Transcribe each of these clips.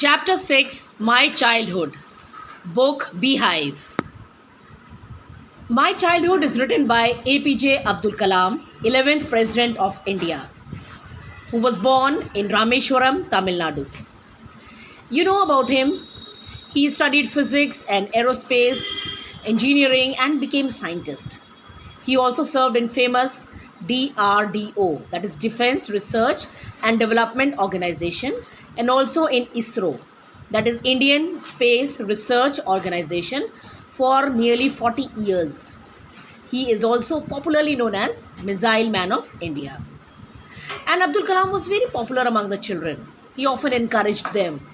Chapter 6, My Childhood. Book Beehive. My Childhood is written by APJ Abdul Kalam, 11th President of India, who was born in Rameshwaram, Tamil Nadu. You know about him. He studied physics and aerospace, engineering, and became a scientist. He also served in famous DRDO, that is Defense Research and Development Organization, and also in ISRO, that is Indian Space Research Organization, for nearly 40 years. He is also popularly known as Missile Man of India. And Abdul Kalam was very popular among the children. He often encouraged them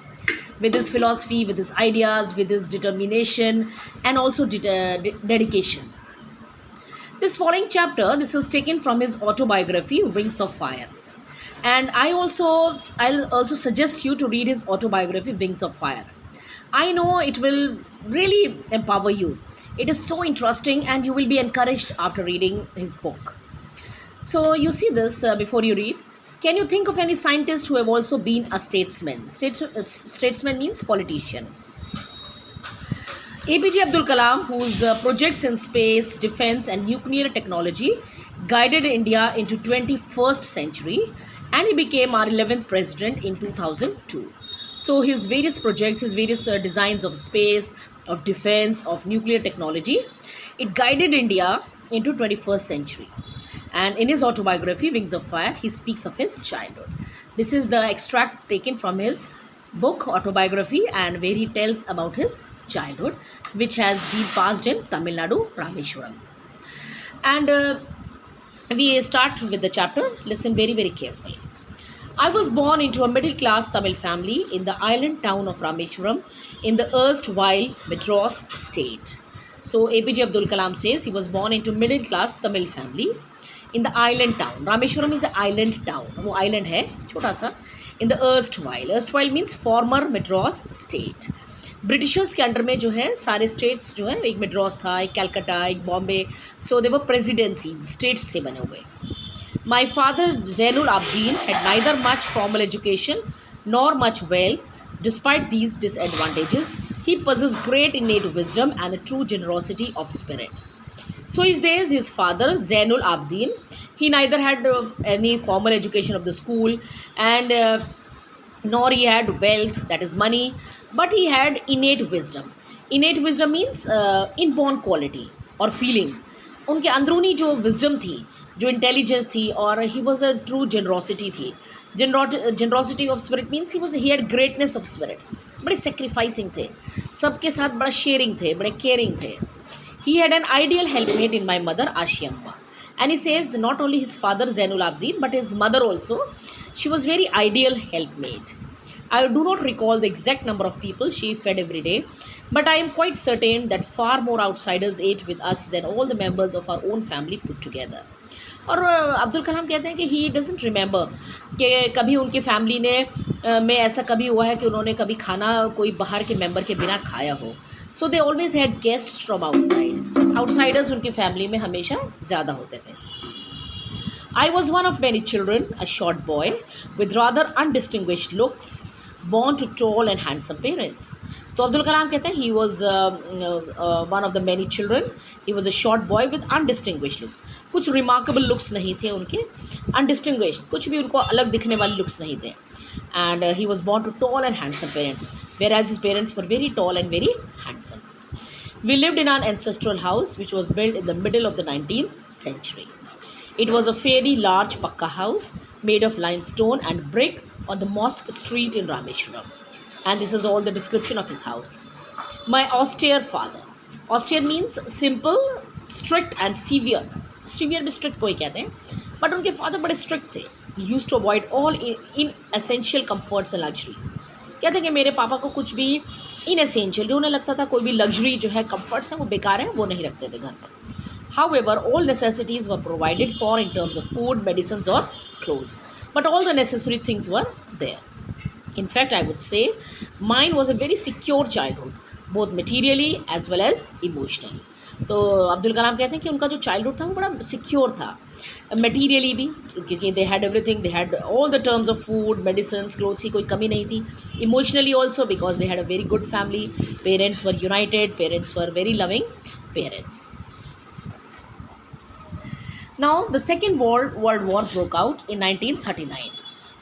with his philosophy, with his ideas, with his determination, and also dedication. This following chapter, this is taken from his autobiography, Wings of Fire. And I'll also suggest you to read his autobiography, Wings of Fire. I know it will really empower you. It is so interesting and you will be encouraged after reading his book. So you see this before you read. Can you think of any scientist who have also been a statesman? Statesman means politician. APJ Abdul Kalam, whose projects in space, defense, and nuclear technology guided India into 21st century, and he became our 11th president in 2002. So his various projects, his various designs of space, of defense, of nuclear technology, it guided India into 21st century. And in his autobiography, Wings of Fire, he speaks of his childhood. This is the extract taken from his book, autobiography, and where he tells about his childhood, which has been passed in Tamil Nadu, Rameshwaram. And we start with the chapter. Listen very, very carefully. I was born into a middle-class Tamil family in the island town of Rameshwaram in the erstwhile Madras state. So APJ Abdul Kalam says he was born into middle-class Tamil family in the island town. Rameshwaram is an island town. वो island है छोटा सा. In the erstwhile. Erstwhile means former Madras state. Britishers के under में जो है सारे states जो है, एक मद्रास था, एक कैलकाटा, एक बॉम्बे, सो दे वर प्रेसिडेंसीज, स्टेट्स थे बने हुए. My father Zainul Abedin had neither much formal education nor much wealth. Despite these disadvantages, he possessed great innate wisdom and a true generosity of spirit. So his father, Zainul Abdin, he neither had any formal education of the school and nor he had wealth, that is money, but he had innate wisdom. Innate wisdom means inborn quality or feeling. उनके अंदरूनी जो wisdom थी, जो intelligence थी, और he was a true generosity थी. Generosity of spirit means he had greatness of spirit. बड़े sacrificing थे, सबके साथ बड़ा sharing थे, बड़े caring थे. He had an ideal helpmate in my mother, Ashiyamma. And he says not only his father Zainul Abdin, but his mother also. She was very ideal helpmate. I do not recall the exact number of people she fed every day, but I am quite certain that far more outsiders ate with us than all the members of our own family put together. और अब्दुल कलाम कहते हैं कि he doesn't remember कि कभी उनकी family ने में ऐसा कभी हुआ है कि उन्होंने कभी खाना कोई बाहर के मेंबर के बिना खाया हो. So they always had guest from outside. Outsiders उनकी फैमिली में हमेशा ज़्यादा होते थे. I was one of many children, a short boy with rather undistinguished looks, born to tall and handsome parents. तो अब्दुल कलाम कहते हैं he was one of the many children. He was a short boy with undistinguished looks. कुछ remarkable looks नहीं थे उनके, undistinguished, कुछ भी उनको अलग दिखने वाले looks नहीं थे. And he was born to tall and handsome parents, whereas his parents were very tall and very handsome. We lived in our ancestral house, which was built in the middle of the 19th century. It was a fairly large pakka house made of limestone and brick on the mosque street in Rameshwaram. And this is all the description of his house. My austere father. Austere means simple, strict and severe. Severe भी strict कोई कहते हैं, but उनके father बड़े strict थे. He used to avoid all inessential comforts and luxuries. कहते हैं कि मेरे पापा को कुछ भी inessential, जो उन्हें लगता था कोई भी luxury जो है comforts हैं वो बेकार हैं, वो नहीं रखते थे घर पर. However, all necessities were provided for in terms of food, medicines or clothes. But all the necessary things were there. In fact, I would say mine was a very secure childhood, both materially as well as emotionally. तो अब्दुल कलाम कहते हैं कि उनका जो childhood था वो बड़ा secure था, मटीरियली भी, क्योंकि they had everything, they had all the terms of food, medicine, clothes की कोई कमी नहीं थी। Emotionally also because they had a very good family, parents were United, parents were very loving parents. Now, the Second World War broke out in 1939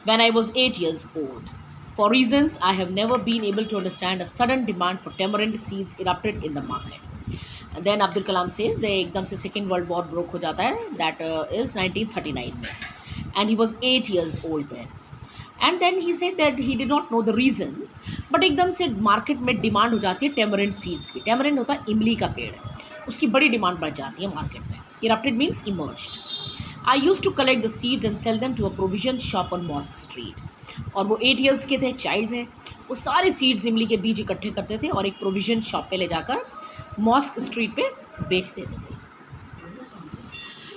when I was 8 years old. For reasons I have never been able to understand, a sudden demand for tamarind seeds erupted in the market. And then Abdul Kalam says the एकदम से Second World War broke हो जाता है, that is 1939 में, and he was 8 years old then. And then he said that he did not know the reasons, but एकदम से market में demand हो जाती है टेमरिंड सीड्स की। टेमरिंड होता है इमली का पेड़ है, उसकी बड़ी डिमांड बढ़ जाती है मार्केट में। Erupted means emerged. I used to collect the seeds and sell them to a provision shop on mosque street. और वो 8 ईयर्स के थे, चाइल्ड थे, वो सारे सीड्स इमली के बीज इकट्ठे करते थे और एक प्रोविजन शॉप पे ले जाकर मॉस्क स्ट्रीट पे बेच देते थे।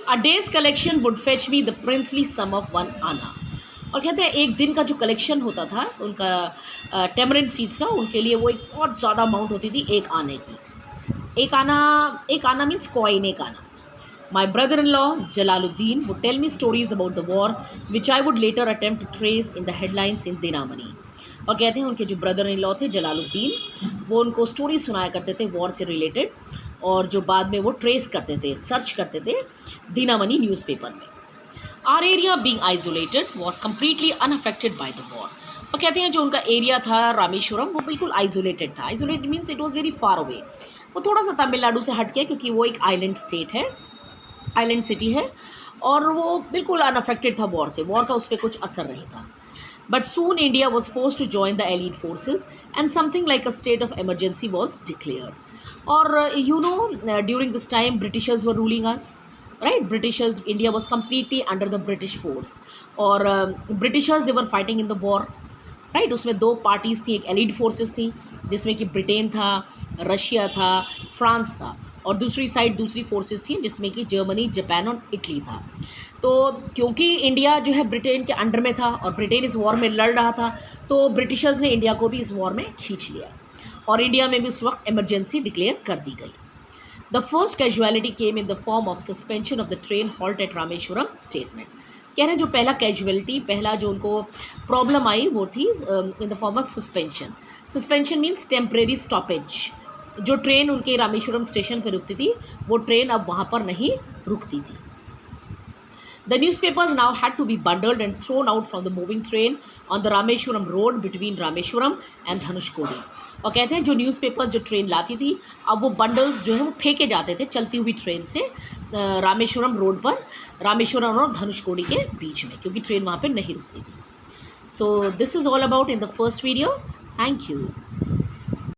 A days collection would fetch me the princely sum of 1 anna. और कहते हैं एक दिन का जो कलेक्शन होता था उनका टेमरिंड सीड्स का, उनके लिए वो एक बहुत ज़्यादा अमाउंट होती थी एक आने की। एक आना मीन्स कॉइन, एक anna. My brother in law Jalaluddin would tell me stories about the war which I would later attempt to trace in the headlines in Dinamani. और कहते हैं उनके जो ब्रदर इन लॉ थे जलालुद्दीन, वो उनको स्टोरी सुनाया करते थे वॉर से रिलेटेड, और जो बाद में वो ट्रेस करते थे, सर्च करते थे दिनामनी न्यूज़पेपर में। Our area being isolated was completely unaffected by the war. और कहते हैं जो उनका एरिया था रामेश्वरम, वो बिल्कुल आइसोलेटेड था। Isolated means it was very far away. वो थोड़ा सा तमिलनाडु से हट के, क्योंकि वो एक आइलैंड स्टेट है, आइलैंड सिटी है, और वो बिल्कुल अनअफेक्टेड था वॉर से। वॉर का उस पर कुछ असर नहीं था। But soon India was force to join the allied forces and something like a state of emergency was declared. और you know during this time Britishers were ruling us, right? Britishers, India was completely under the British force, और Britishers they were fighting in the war, right? उसमें 2 parties थी, एक एलिड forces थी जिसमें कि Britain था, Russia था, फ्रांस था, और दूसरी साइड दूसरी फोर्सेस थी जिसमें कि जर्मनी, जापान और इटली था। तो क्योंकि इंडिया जो है ब्रिटेन के अंडर में था और ब्रिटेन इस वॉर में लड़ रहा था, तो ब्रिटिशर्स ने इंडिया को भी इस वॉर में खींच लिया और इंडिया में भी उस वक्त इमरजेंसी डिक्लेयर कर दी गई। The first casualty came in the form of suspension of the train halt at Rameshwaram statement. कह रहे हैं जो पहला कैजुअलिटी, पहला जो उनको प्रॉब्लम आई वो थी in the form of suspension. Suspension means temporary stoppage. जो ट्रेन उनके रामेश्वरम स्टेशन पर रुकती थी, वो ट्रेन अब वहाँ पर नहीं रुकती थी। The newspapers now had to be bundled and thrown out from the moving train on the Rameshwaram road between Rameshwaram and Dhanushkodi. और कहते हैं जो न्यूज़पेपर जो ट्रेन लाती थी, अब वो बंडल्स जो है वो फेंके जाते थे चलती हुई ट्रेन से रामेश्वरम रोड पर, रामेश्वरम और धनुषकोडी के बीच में, क्योंकि ट्रेन वहाँ पे नहीं रुकती थी। So this is all about in the first video. Thank you.